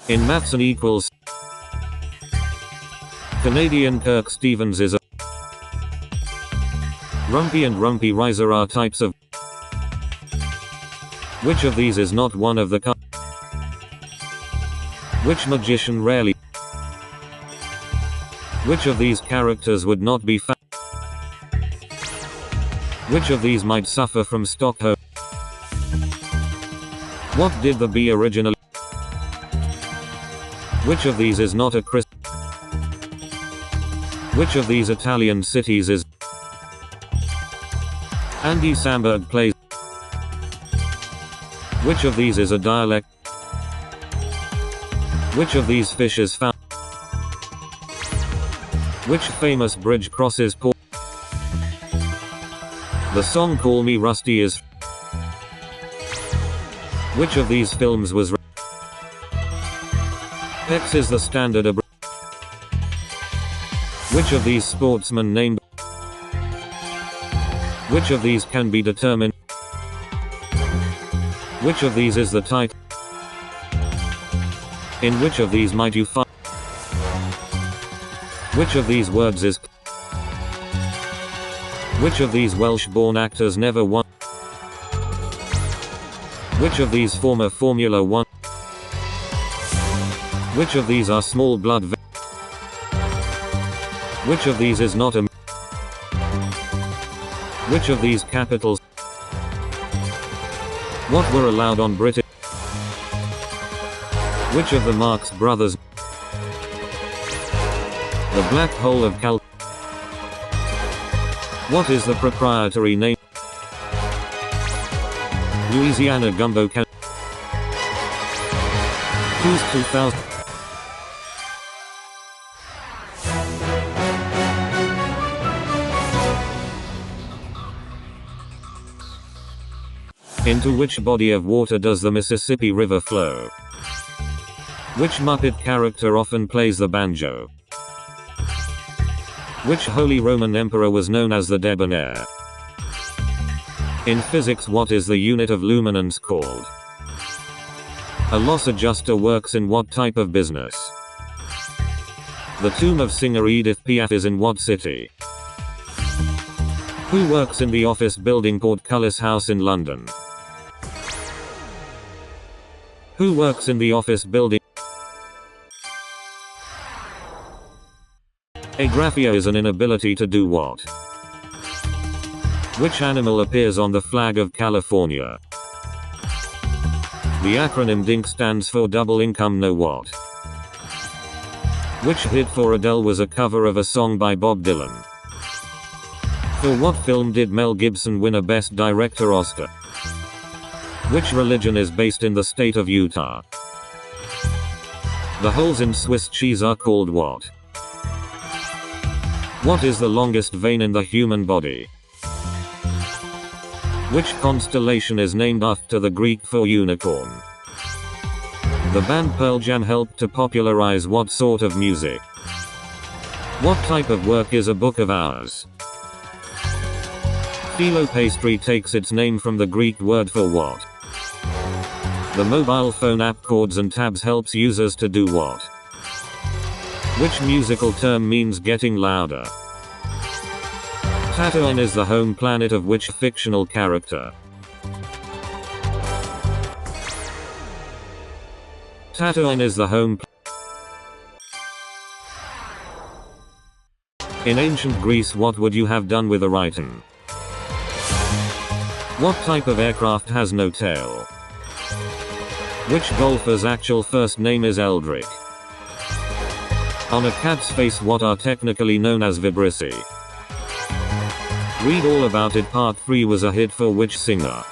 In maths and equals. Canadian Kirk Stevens is a Rumpy and Rumpy Riser are types of. Which of these is not one of the Which magician rarely. Which of these characters would not be Which of these might suffer from Stockholm? What did the bee originally? Which of these is not a Which of these Italian cities is? Andy Samberg plays. Which of these is a dialect? Which of these fish is found? Which famous bridge crosses Port? The song Call Me Rusty is. Which of these films was X is the standard Which of these sportsmen named? Which of these can be determined? Which of these is the title? In which of these might you find? Which of these words is? Which of these Welsh-born actors never won? Which of these former Formula 1? Which of these are small blood Which of these is not a Which of these capitals? What were allowed on British? Which of the Marx Brothers? The Black Hole of Cal. What is the proprietary name? Louisiana Gumbo Can. Who's 2000? Into which body of water does the Mississippi River flow? Which Muppet character often plays the banjo? Which Holy Roman Emperor was known as the Debonair? In physics, what is the unit of luminance called? A loss adjuster works in what type of business? The tomb of singer Edith Piaf is in what city? Who works in the office building Portcullis House in London? Who works in the office building? Agraphia is an inability to do what? Which animal appears on the flag of California? The acronym DINK stands for Double Income No What? Which hit for Adele was a cover of a song by Bob Dylan? For what film did Mel Gibson win a Best Director Oscar? Which religion is based in the state of Utah? The holes in Swiss cheese are called what? What is the longest vein in the human body? Which constellation is named after the Greek for unicorn? The band Pearl Jam helped to popularize what sort of music? What type of work is a book of hours? Phyllo pastry takes its name from the Greek word for what? The mobile phone app Chords and Tabs helps users to do what? Which musical term means getting louder? Tatooine is the home planet of which fictional character? Tatooine is the home In ancient Greece, what would you have done with a Rhyton? What type of aircraft has no tail? Which golfer's actual first name is Eldrick? On a cat's face, what are technically known as vibrissae? Read all about it. Part 3 was a hit for which singer?